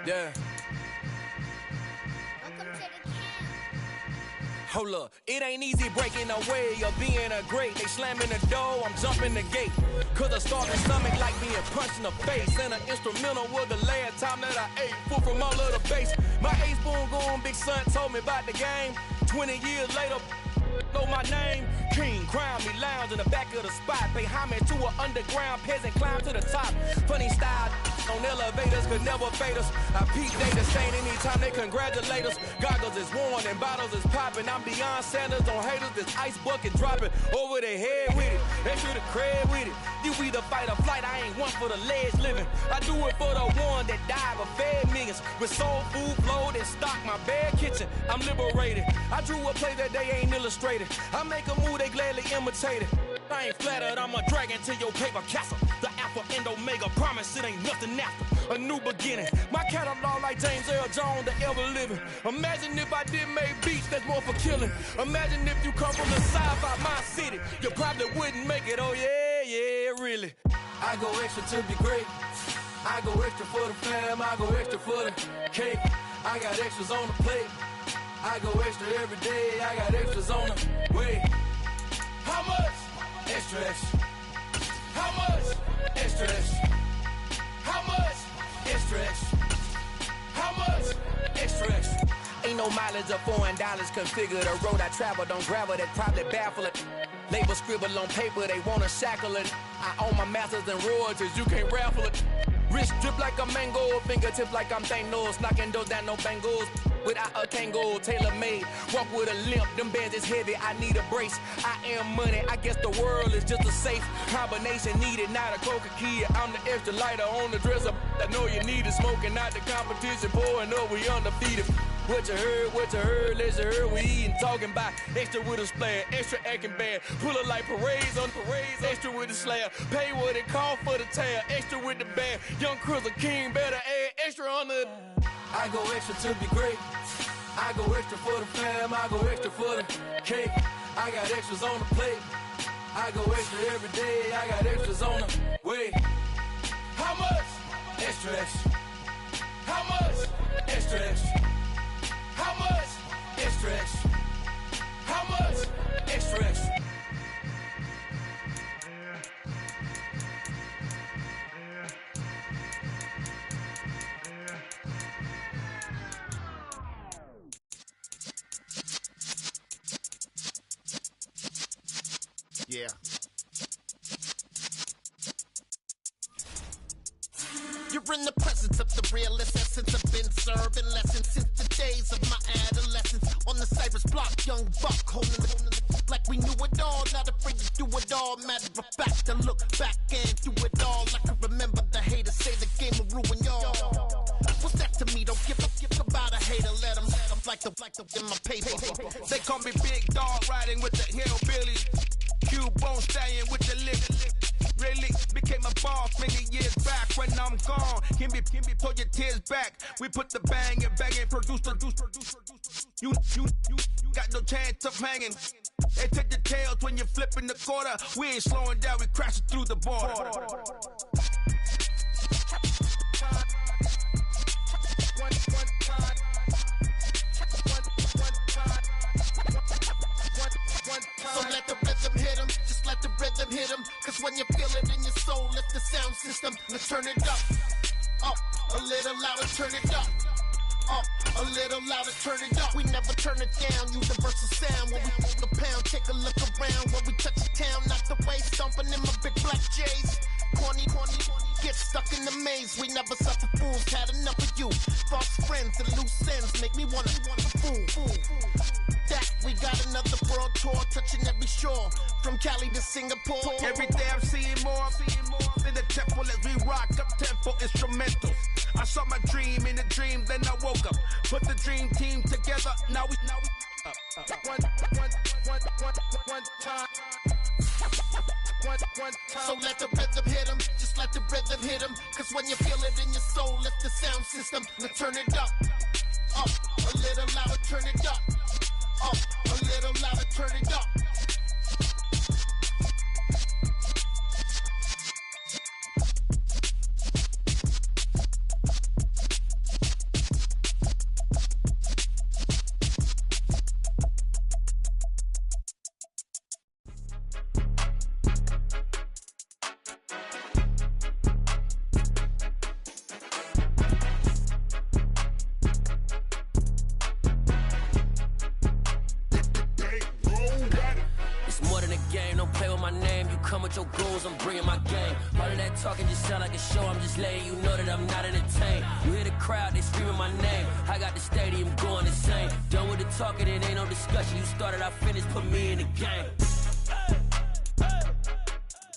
Yeah. Hold up, it ain't easy breaking away or being a great. They slamming the door, I'm jumping the gate. Cause a starving stomach like being punched in the face. And an instrumental was the last time that I ate. Full from all of the bass. My ace boom going, big son told me about the game. 20 years later, know my name. King, crown me, lounge in the back of the spot. Pay homage to an underground peasant, climb to the top. Funny style on elevators could never fade us. I peep data saying anytime they congratulate us. Goggles is worn and bottles is popping. I'm beyond Sanders on haters, this ice bucket dropping over their head with it. They should have cred with it. You either fight or flight, I ain't one for the ledge living. I do it for the one that died but fed millions. With soul food flowed and stock my bare kitchen. I'm liberated. I drew a play that they ain't illustrated. I make a move, they gladly imitate it. I ain't flattered, I'm a dragon to your paper castle. The Alpha and Omega, promise it ain't nothing after. A new beginning. My catalog like James Earl Jones, the ever living. Imagine if I did make beats, that's more for killing. Imagine if you come from the south out my city. You probably wouldn't make it, oh yeah, really. I go extra to be great. I go extra for the fam, I go extra for the cake. I got extras on the plate. I go extra every day, I got extras on the way. How much? Extra, extra. How much? Extra, extra. How much? Extra, extra. How much? Extra, extra. Ain't no mileage of $4 configure the road I travel. Don't gravel that probably baffle it. Label scribble on paper, they wanna shackle it. I own my masters and royalties, you can't raffle it. Wrist drip like a mango, fingertips like I'm Thanos. Knocking those down, no bangles. Without a Kango, tailor-made. Walk with a limp, them bands is heavy, I need a brace. I am money, I guess the world is just a safe combination needed, not a coca key. I'm the extra lighter on the dresser. I know you need it, smoking out the competition, pouring up, we undefeated. What you heard, let's hear we eatin', talking about extra with a splash, extra acting bad. Pull it like parades on parades, extra with the slab. Pay what it cost for the tab, extra with the bag. Young Chris a king, better add extra on the. I go extra to be great. I go extra for the fam, I go extra for the cake. I got extras on the plate. I go extra every day, I got extras on the way. How much? Extra, extra. How much? Extra, extra. How much? Extra, extra. How much? Extra, extra. Yeah. You're in the presence of the realest essence. I've been serving lessons since the days of my adolescence. On the Cypress block, young buck holding the like we knew it all. Not afraid to do it all. Matter of fact, to look back and do it all. I can remember the haters say the game will ruin y'all. What's that to me? Don't give about a hater. Let them like the in my paper. They call me Big Dog, riding with the hillbillies. Q-Bone stallion with the lip. Really became a boss many years back. When I'm gone, can be pull your tears back. We put the bang and produce. You got no chance of hanging. They take the tails when you're flipping the quarter. We ain't slowing down, we crashing through the border. So let the rhythm hit 'em, just let the rhythm hit 'em. Cause when you feel it in your soul, lift the sound system. Let's turn it up, a little louder, turn it up. A little louder, turn it up. We never turn it down, universal sound. When we hold the pound, take a look around. When we touch the town, not the way, stomping in my big black J's. Corny, get stuck in the maze. We never suffer fools, had enough of you. False friends and loose ends make me wanna fool. That we got another world tour, touching every shore, from Cali to Singapore. Every day I'm seeing more in the temple as we rock up tempo instrumentals. I saw my dream in a dream, then I woke up. Put the dream team together, now we one time. So let the rhythm hit 'em, just let the rhythm hit 'em. Cause when you feel it in your soul, lift the sound system. Now turn it up, a little louder, turn it up, a little louder, turn it up. come with your goons, I'm bringing my game. All of that talking just sound like a show, I'm just letting you know that I'm not entertained. You hear the crowd, they screaming my name. I got the stadium going insane. Done with the talking, it ain't no discussion. You started, I finished, put me in the game.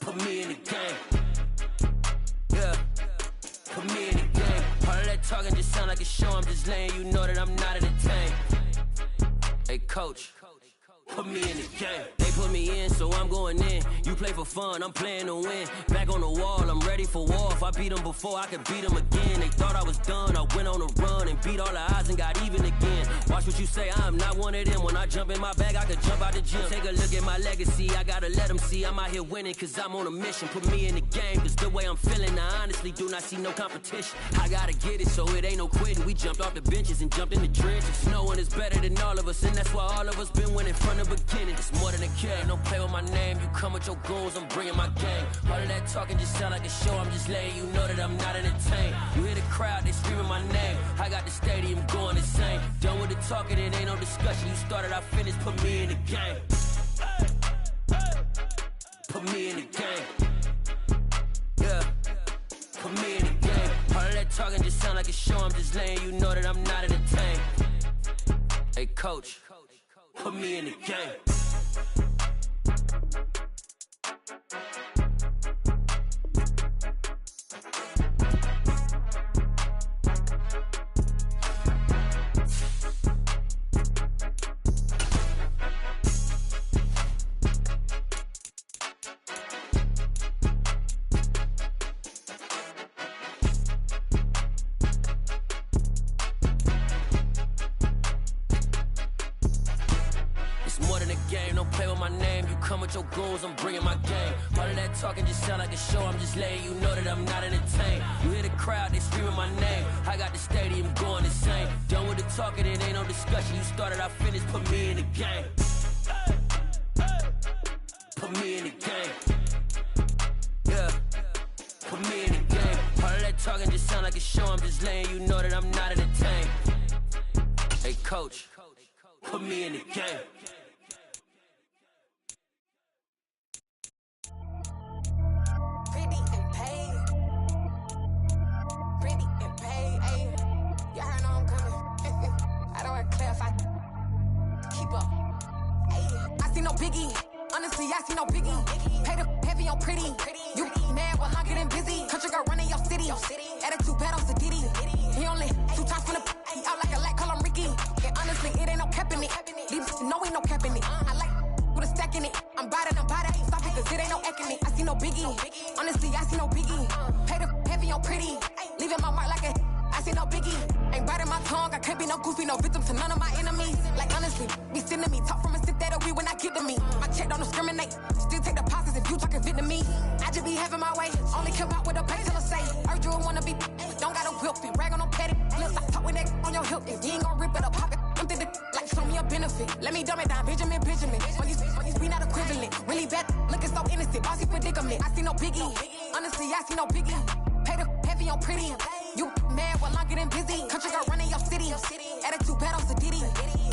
Put me in the game. Yeah, put me in the game. All of that talking just sound like a show, I'm just letting you know that I'm not entertained. Hey, coach, put me in the game. They put me in, so I'm going in. You play for fun, I'm playing to win. Back on the wall, I'm ready for war. If I beat them before, I could beat them again. They thought I was done, I went on a run and beat all the odds and got even again. Watch what you say, I'm not one of them. When I jump in my bag, I could jump out the gym. Take a look at my legacy, I gotta let them see I'm out here winning, cause I'm on a mission. Put me in the game, cause the way I'm feeling, I honestly do not see no competition. I gotta get it, so it ain't no quitting. We jumped off the benches and jumped in the trenches. No one is better than all of us, and that's why all of us been winning from the beginning. It's more than a game, don't play with my name. You come with your goons, I'm bringing my game. All of that talking just sound like a show, I'm just letting you know that I'm not entertained. You hear the crowd, they screaming my name. I got the stadium going insane. Done with the talking, it ain't no discussion. You started, I finished, put me in the game. Put me in the game. Yeah, put me in the game. All of that talking just sound like a show, I'm just letting you know that I'm not entertained. Hey, coach, put me in the game. Your goals, I'm bringing my game. All of that talking just sound like a show, I'm just letting you know that I'm not entertained. You hear the crowd, they screaming my name. I got the stadium going insane. Done with the talking, it ain't no discussion. You started, I finished, put me in the game. Put me in the game. Yeah, put me in the game. All of that talking just sound like a show, I'm just letting you know that I'm not entertained. Hey, coach, put me in the game. Honestly, I see no biggie. Pay the heavy on pretty. You mad while I'm getting busy. Country girl running your city. Attitude bad on Sadiddy. He only 2 times from the he out like a light, call him Ricky. And honestly, it ain't no cap in it. These no ain't no cap in it. I like with a stack in it. I'm bad it. Stop it, cause it ain't no eck in it. I see no biggie. Honestly, I see no biggie. Pay the heavy on pretty. Leaving my mark like a I see no biggie. Ain't biting my tongue, I can't be no goofy, no victim to none of my enemies. Like honestly, be sending me talk from a sit that'll be when I get to me. My check don't discriminate, still take deposits if you talking Vietnamese. I just be having my way, only come out with a pay till I say. Heard you wanna be, don't got a whip and rag on no petty. Look, I talk with that on your hip, if you ain't gon' rip it up, pop it. I'm thinking like show me a benefit. Let me dumb it down, Benjamin. On these we not equivalent. Really bad, looking so innocent, bossy predicament. I see no biggie, honestly, I see no biggie. Pay the heavy on pretty. You mad while I'm getting busy. Country girl running your city. Attitude bad on Sadiddy.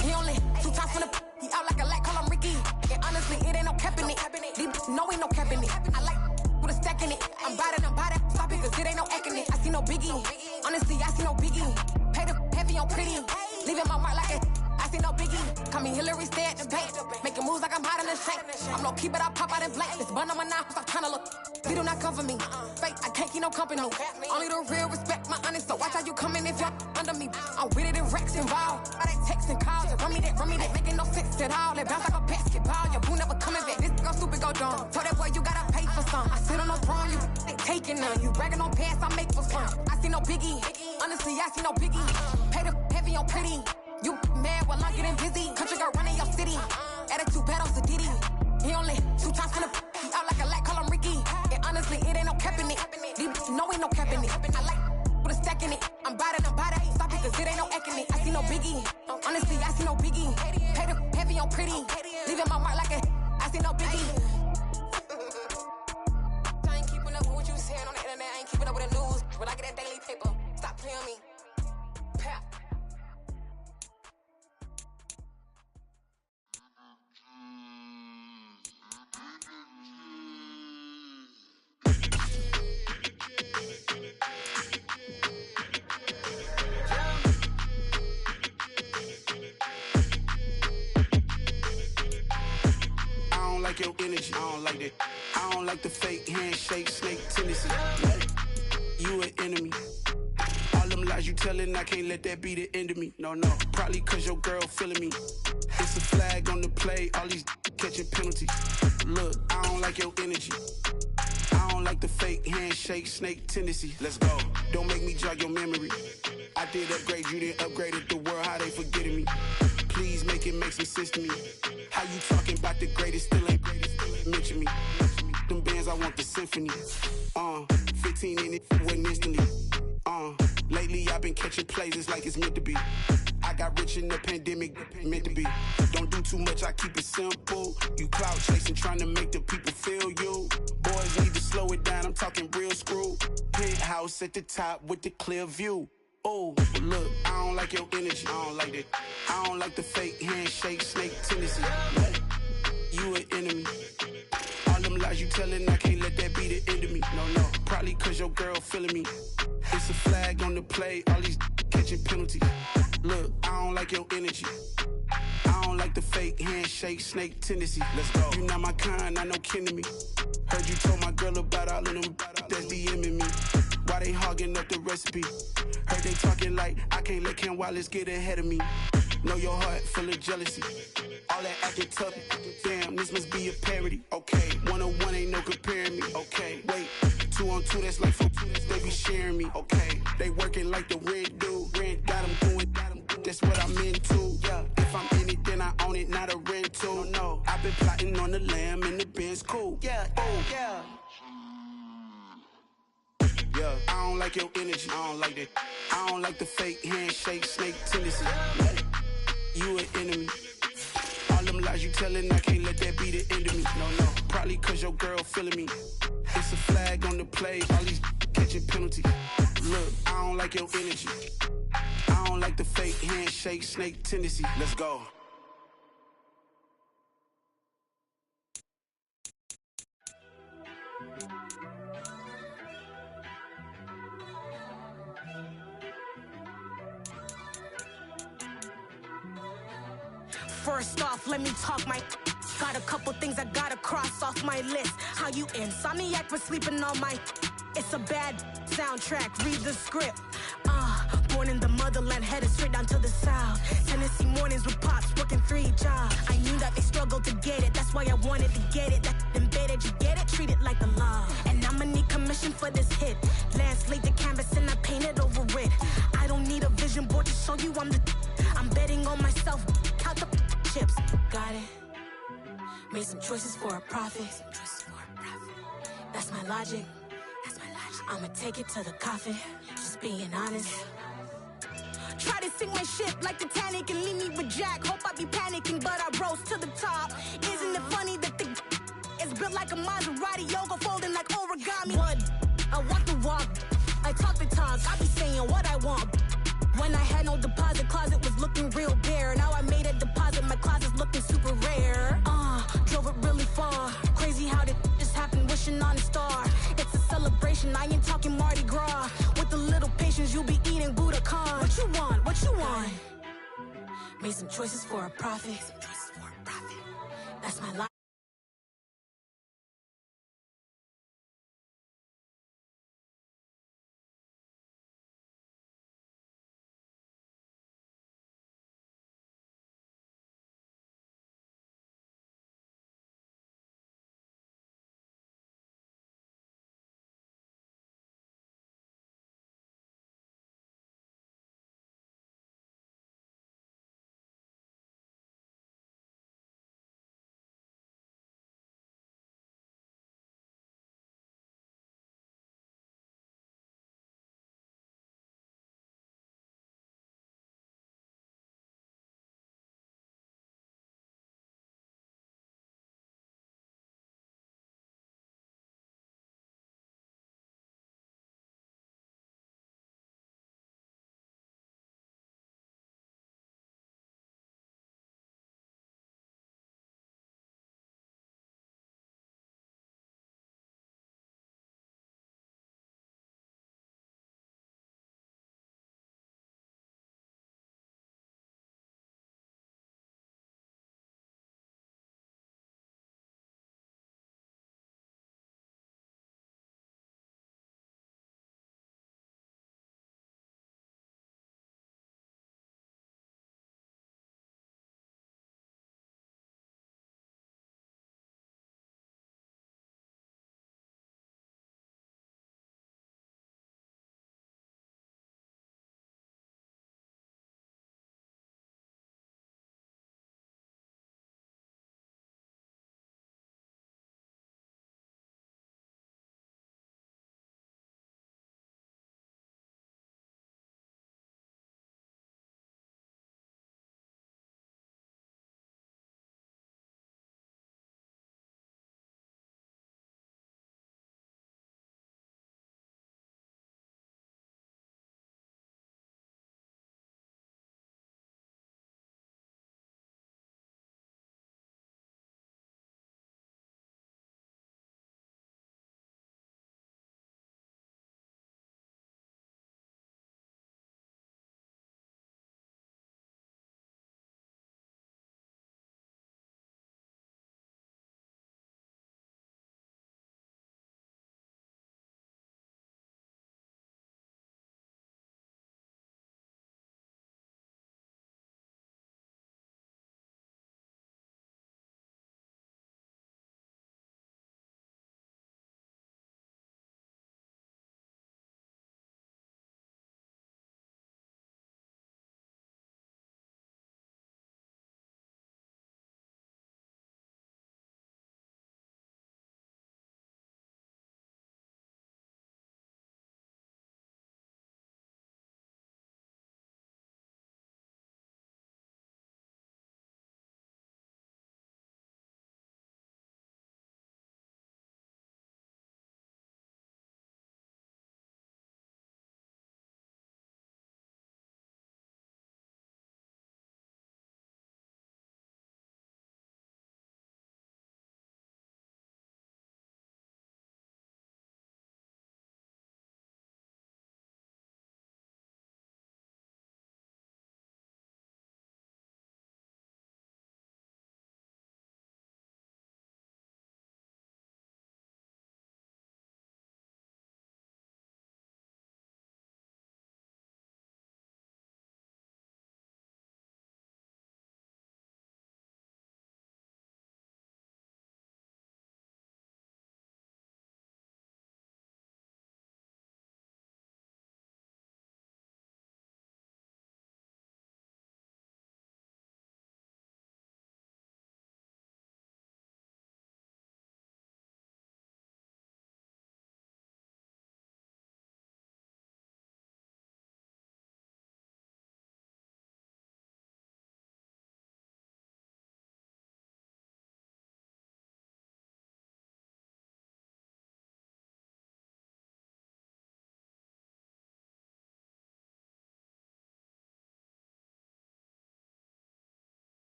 He only 2 times from the he out like a light, call him Ricky. And honestly, it ain't no cap in it. These no ain't no cap in it. I like with a stack in it. I'm bad it. Stop it, cause it ain't no eck in it. I see no biggie. Honestly, I see no biggie. Pay the heavy on pretty. Leaving my mark like a I see no biggie. Call me Hillary, stay at the bank. Making moves like I'm hot in the shank. I'm low key, but I pop out in blank. This bun on my knife, I'm trying to look. They do not come for me. Fake, I can't keep no company. Only the real respect my honest. So watch how you coming if you're under me. I'm with it and Rex involved. All they texts and calls. Run me that, making no sense at all. They bounce like a basketball. Your boo never coming back. This go stupid, go dumb. Told that boy you gotta pay for some. I sit on no throne, you ain't taking none. You bragging on pants, I make for fun. I see no biggie. Honestly, I see no biggie. Pay the heavy on pretty. You mad while I'm getting busy. Country girl running your city. Attitude bad on Sadiddy. He only 2 times from the he out like a light, call him Ricky. And honestly, it ain't no cap in it. These no ain't no cap in it. I like with a stack in it. I'm bad it. Stop it, cause it ain't no eck in it. I see no biggie. Honestly, I see no biggie. Pay the heavy on pretty. Leaving my mark like a I see no biggie. I ain't keeping up with what you saying on the internet. I ain't keeping up with the news. But I get that daily paper. Stop playing me. Pap. like your energy. I don't like that. I don't like the fake handshake, snake tendency. You an enemy. All them lies you telling, I can't let that be the end of me. No, probably cause your girl feeling me. It's a flag on the play, all these catching penalties. Look, I don't like your energy. I don't like the fake handshake, snake tendency. Let's go. Don't make me jog your memory. I did upgrade, you didn't upgrade it. The world, how they forgetting me. Please make it make some sense to me. How you talking about the greatest, still ain't mention me. Them bands, I want the symphony. 15 in it, wasn't instantly. Lately I've been catching plays, it's like it's meant to be. I got rich in the pandemic, meant to be. Don't do too much, I keep it simple. You clout chasing, trying to make the people feel you. Boys need to slow it down, I'm talking real screw. Penthouse at the top with the clear view. Oh, look, I don't like your energy, I don't like that. I don't like the fake handshake, snake tendency. You an enemy. All them lies you telling, I can't let that be the end of me. No, probably cause your girl feeling me. It's a flag on the play, all these catching penalties. Look, I don't like your energy. I don't like the fake handshake, snake tendency. Let's go. You not my kind, I know kin to me. Heard you told my girl about all of them that's DMing me. Why they hogging up the recipe? Heard they talking like I can't let Ken Wallace get ahead of me. Know your heart full of jealousy. All that acting tough, damn, this must be a parody. Okay, 101 ain't no comparing me. Okay, wait, 2 on 2, that's like 4, they be sharing me. Okay, they working like the rent dude. Rent got them doing, that's what I'm into. Yeah, if I'm in it, then I own it, not a rental. No, I've been plotting on the lamb and the Benz cool. Yeah, oh, yeah. Yeah, I don't like your energy, I don't like that. I don't like the fake handshake, snake tendency. You an enemy. All them lies you telling, I can't let that be the end of me. No, probably cause your girl feeling me. It's a flag on the play, all these catching penalties. Look, I don't like your energy. I don't like the fake handshake, snake tendency. Let's go. First off, let me talk my... Got a couple things I gotta cross off my list. How you insomniac for sleeping on my... It's a bad soundtrack, read the script. Born in the motherland, headed straight down to the south. Tennessee mornings with pops, working 3 jobs. I knew that they struggled to get it, that's why I wanted to get it. That embedded, you get it, treat it like a law. And I'ma need commission for this hit. Lance laid the canvas and I painted over it. I don't need a vision board to show you I'm betting on myself, count the chips. Got it. Made some choices for a profit. That's my logic. I'ma take it to the coffin. Just being honest. Try to sink my ship like Titanic and leave me with Jack. Hope I be panicking, but I rose to the top. Isn't it funny that the is built like a Maserati, yoga folding like origami? What? I walk the walk. I talk the talk. I be saying what I want. When I had no deposit, closet was looking real bare. Now I made a deposit, my closet's looking super rare. Drove it really far. Crazy how did this happen, wishing on a star. It's a celebration, I ain't talking Mardi Gras. With a little patience, you'll be eating Budokan. What you want? What you want? Made some choices for a profit. That's my life.